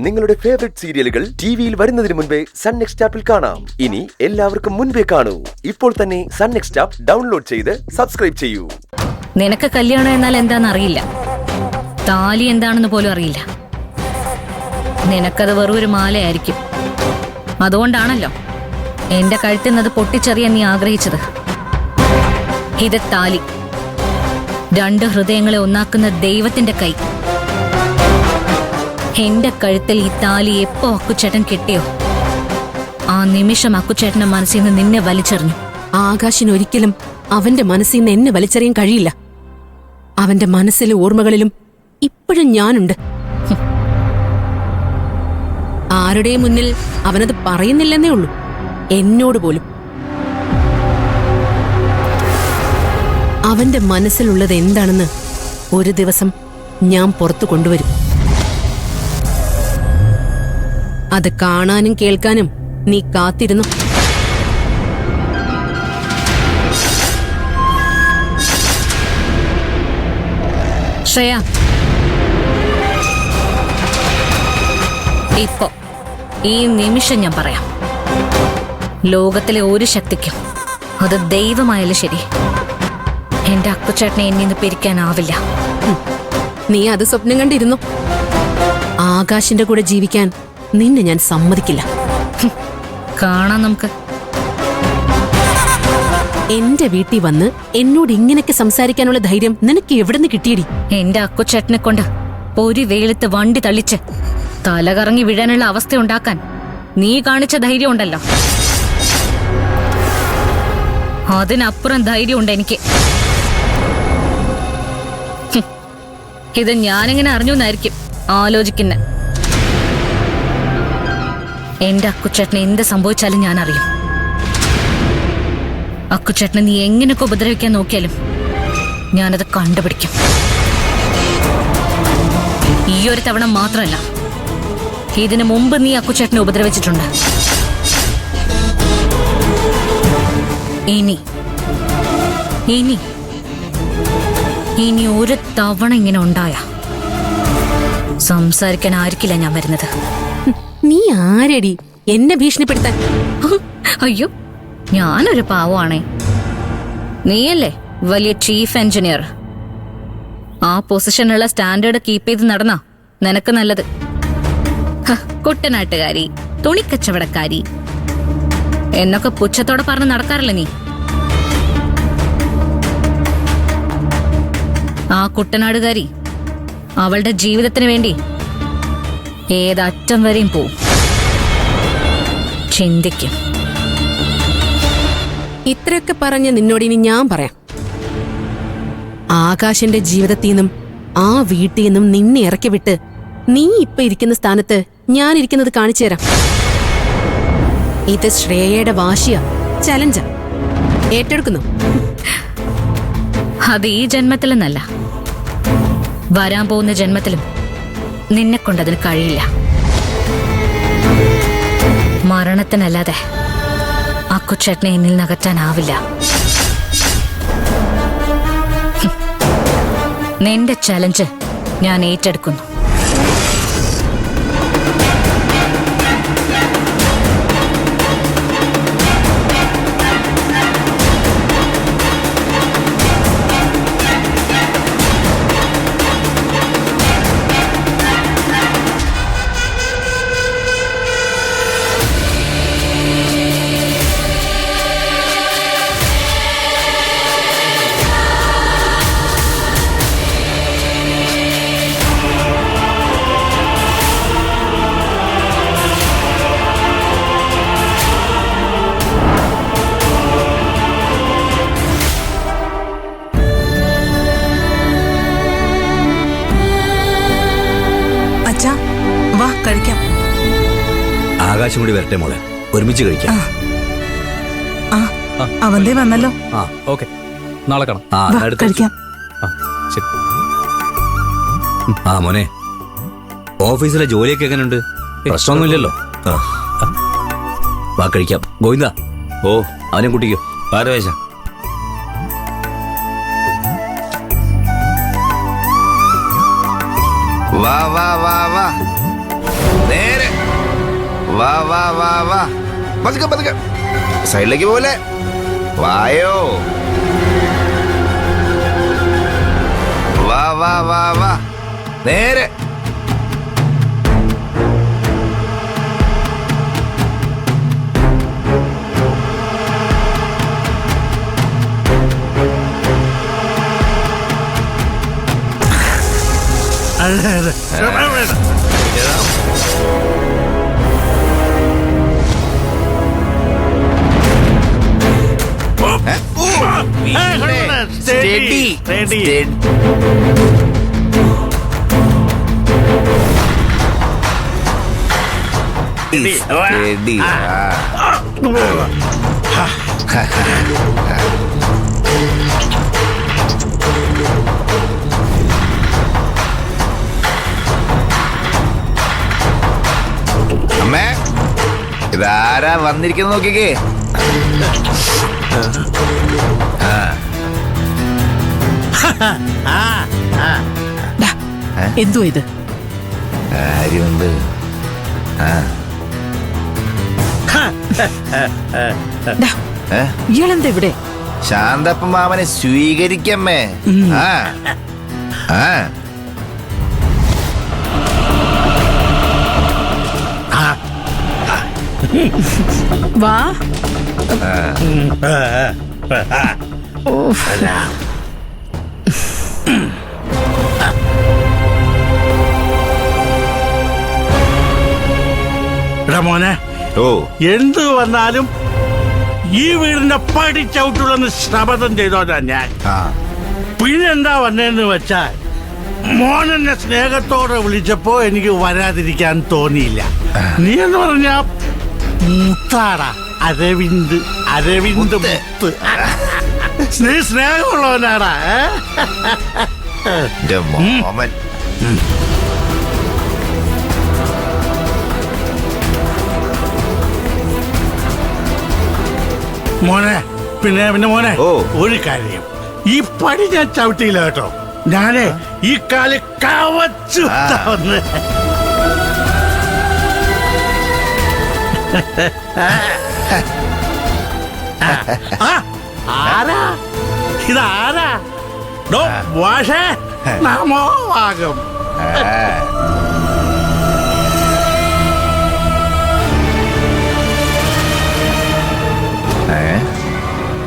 നിങ്ങളുടെ ഫേവറേറ്റ് സീരിയലുകൾ ടിവിയിൽ വരുന്നതിന് മുൻപേ സൺ നെക്സ്റ്റ് ആപ്പിൽ കാണാം. ഇനി എല്ലാവർക്കും മുൻപേ കാണൂ. ഇപ്പോൾ തന്നെ സൺ നെക്സ്റ്റ് ആപ്പ് ഡൗൺലോഡ് ചെയ്ത് സബ്സ്ക്രൈബ് ചെയ്യൂ. നിനക്ക് കല്യാണം എന്നാൽ എന്താണെന്ന് അറിയില്ല, താലി എന്താണെന്ന് പോലും അറിയില്ല. നിനക്കത് വെറും ഒരു മാലയായിരിക്കും. അതുകൊണ്ടാണല്ലോ എന്റെ കഴുത്തിൽ നിന്ന് പൊട്ടിച്ചെറിയാൻ നീ ആഗ്രഹിച്ചത്. ഇത് താലി, രണ്ട് ഹൃദയങ്ങളെ ഒന്നാക്കുന്ന ദൈവത്തിന്റെ കൈ. എന്റെ കഴുത്തിൽ ഈ താലി എപ്പോ അക്കുച്ചേട്ടൻ കെട്ടിയോ ആ നിമിഷം അക്കുച്ചേട്ടന്റെ മനസ്സിൽ നിന്ന് നിന്നെ വലിച്ചെറിഞ്ഞു. ആകാശിന് ഒരിക്കലും അവന്റെ മനസ്സിൽ നിന്ന് എന്നെ വലിച്ചെറിയാൻ കഴിയില്ല. അവന്റെ മനസ്സിലെ ഓർമ്മകളിലും ഇപ്പോഴും ഞാനുണ്ട്. ആരുടെയും മുന്നിൽ അവനത് പറയുന്നില്ലെന്നേ ഉള്ളൂ, എന്നോട് പോലും. അവന്റെ മനസ്സിലുള്ളത് എന്താണെന്ന് ഒരു ദിവസം ഞാൻ പുറത്തു കൊണ്ടുവരും. അത് കാണാനും കേൾക്കാനും നീ കാത്തിരുന്നു. ശ്രേയ, ഇപ്പോ ഈ നിമിഷം ഞാൻ പറയാം, ലോകത്തിലെ ഒരു ശക്തിക്കും, അത് ദൈവമായാലും ശരി, എന്റെ അക്കുച്ചേട്ടനെ എന്നിന്ന് പിരിക്കാനാവില്ല. നീ അത് സ്വപ്നം കണ്ടിരുന്നു. ആകാശിന്റെ കൂടെ ജീവിക്കാൻ നിന്നെ ഞാൻ സമ്മതിക്കില്ല. കാണാം നമുക്ക്. എന്റെ വീട്ടിൽ വന്ന് എന്നോട് ഇങ്ങനെയൊക്കെ സംസാരിക്കാനുള്ള ധൈര്യം നിനക്ക് എവിടെ നിന്ന് കിട്ടിയടി? എന്റെ അക്കുച്ചേട്ടനെ കൊണ്ട് ഒരു വെയിലത്ത് വണ്ടി തള്ളിച്ച് തലകറങ്ങി വീഴാനുള്ള അവസ്ഥ ഉണ്ടാക്കാൻ നീ കാണിച്ച ധൈര്യം ഉണ്ടല്ലോ, അതിനപ്പുറം ധൈര്യമുണ്ട് എനിക്ക്. ഇത് ഞാനെങ്ങനെ അറിഞ്ഞു എന്നായിരിക്കും ആലോചിക്കുന്ന. എന്റെ അക്കുച്ചേട്ടന് എന്ത് സംഭവിച്ചാലും ഞാൻ അറിയും. അക്കുച്ചേട്ടനെ നീ എങ്ങനെയൊക്കെ ഉപദ്രവിക്കാൻ നോക്കിയാലും ഞാനത് കണ്ടുപിടിക്കും. ഈ ഒരു തവണ മാത്രമല്ല, ഇതിനു മുമ്പ് നീ അക്കുച്ചേട്ടനെ ഉപദ്രവിച്ചിട്ടുണ്ട്. ഇനി ഇനി ഇനി ഒരു തവണ ഇങ്ങനെ ഉണ്ടായ സംസാരിക്കാൻ ആയിരിക്കില്ല ഞാൻ വരുന്നത്. നീ ആരടി എന്നെ ഭീഷണിപ്പെടുത്താൻ? അയ്യോ, ഞാനൊരു പാവമാണേ. നീയല്ലേ വലിയ ചീഫ് എഞ്ചിനീയർ. ആ പൊസിഷനുള്ള സ്റ്റാൻഡേർഡ് കീപ്പ് ചെയ്ത് നടന്നാ നിനക്ക് നല്ലത്. കുട്ടനാട്ടുകാരി, തുണിക്കച്ചവടക്കാരി എന്നൊക്കെ പുച്ഛത്തോടെ പറഞ്ഞ് നടക്കാറില്ല നീ. ആ കുട്ടനാടുകാരി അവളുടെ ജീവിതത്തിന് വേണ്ടി ഏതറ്റം വരെയും പോവും. ചിന്തിക്കും. ഇത്രയൊക്കെ പറഞ്ഞ് നിന്നോടിനി ഞാൻ പറയാം. ആകാശിന്റെ ജീവിതത്തിൽ നിന്നും ആ വീട്ടിൽ നിന്നും നിന്നെ ഇറക്കി വിട്ട് നീ ഇപ്പൊ ഇരിക്കുന്ന സ്ഥാനത്ത് ഞാൻ ഇരിക്കുന്നത് കാണിച്ചു തരാം. ഇത് ശ്രേയയുടെ വാശിയാ, ചലഞ്ചാ. ഏറ്റെടുക്കുന്നു? അത് ഈ ജന്മത്തിലെന്നല്ല, വരാൻ പോകുന്ന ജന്മത്തിലും നിന്നെ കൊണ്ടതിന് കഴിയില്ല. മരണത്തിനല്ലാതെ അക്കുച്ചേട്ടനെ എന്നിൽ നകറ്റാനാവില്ല. നിന്റെ ചലഞ്ച് ഞാൻ ഏറ്റെടുക്കുന്നു. കഴിക്കാം. ആകാശം കൂടി വരട്ടെ മോളെ, ഒരുമിച്ച് കഴിക്കാം. അവന്തേ വന്നല്ലോ. ഓക്കെ, നാളെ കാണാം. കഴിക്കാം. മോനെ, ഓഫീസിലെ ജോലിയൊക്കെ എങ്ങനെയുണ്ട്? പ്രശ്നമൊന്നുമില്ലല്ലോ. വാ കഴിക്കാം. ഗോവിന്ദ, ഓ അവനെ കുട്ടിക്കോ. പാരവേശ വാ വാ വാ വാ. വാ വാ വാ വാ, പതുക്കെ പതുക്കെ, സൈഡിലേക്ക് പോലെ വായോ. വാ വാ വാ വാ, നേരെ. Study study. സ്റ്റഡി. അമ്മേ, ഇതാരാ വന്നിരിക്കുന്നത് നോക്കിക്കേ. എന്തോ ഇത്? കാര്യമുണ്ട്. ഇയാളെന്താ ഇവിടെ? ശാന്തപ്പ മാമനെ സ്വീകരിക്കമ്മേ. ആ ആ വാ. മോനെ, ഓ, എന്ത് വന്നാലും ഈ വീടിന്റെ പടി ചവിട്ടുള്ളെന്ന് ശപഥം ചെയ്തോടാ ഞാൻ. പിന്നെന്താ വന്നതെന്ന് വെച്ചാൽ, മോനെന്നെ സ്നേഹത്തോടെ വിളിച്ചപ്പോ എനിക്ക് വരാതിരിക്കാൻ തോന്നിയില്ല. നീ എന്ന് പറഞ്ഞ മുത്താടാ, അരവിന്ദ്. അരവിന്ദ് മുത്ത്. നീ സ്നേഹമുള്ളവനാടാ. മോമൻ. മോനെ, പിന്നെ മോനെ, ഓ, ഒരു കാര്യം, ഈ പടി ഞാൻ ചവിട്ടിയില്ല കേട്ടോ. ഞാനേ ഈ കാല് കവച്ചു വന്ന്. ആരാ ഇതാരാ? വാഷേ, നമോവാകം.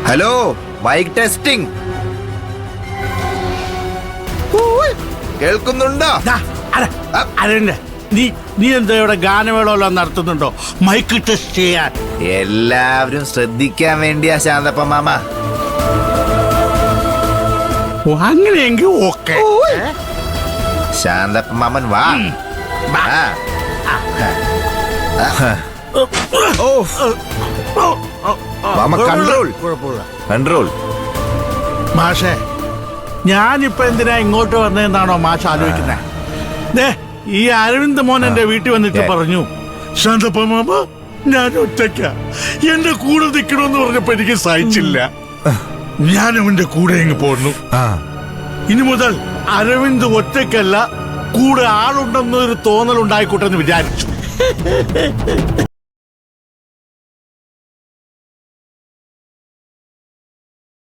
Hello, mike testing. കേൾക്കുന്നുണ്ടോ? അരവിന്ദ്, നീ എന്താ ഇവിടെ ഗാനമേളോ നടത്തുന്നുണ്ടോ? മൈക്ക് ടെസ്റ്റ് ചെയ്യാൻ. എല്ലാവരും ശ്രദ്ധിക്കാൻ വേണ്ടിയാ ശാന്തപ്പ മാമ. അങ്ങനെയെങ്കിൽ ഓക്കെ. ശാന്തപ്പ മാമൻ വാ. Control control. മാഷേ, ഞാനിപ്പോ എന്തിനാ ഇങ്ങോട്ട് വന്നതെന്നാണോ മാഷ് ആലോചിക്കുന്നത്? ഈ അരവിന്ദ് മോൻ എന്റെ വീട്ടിൽ വന്നിട്ട് പറഞ്ഞു, ശാന്തപ്പ മാമ, ഞാൻ ഒറ്റയ്ക്ക, എന്റെ കൂടെ നിൽക്കണമെന്ന് പറഞ്ഞപ്പോ എനിക്ക് സഹിച്ചില്ല. ഞാൻ അവന്റെ കൂടെ ഇങ്ങ് പോന്നു. ഇനി മുതൽ അരവിന്ദ് ഒറ്റയ്ക്കല്ല, കൂടെ ആളുണ്ടെന്നൊരു തോന്നൽ ഉണ്ടായിക്കോട്ടെ എന്ന് വിചാരിച്ചു.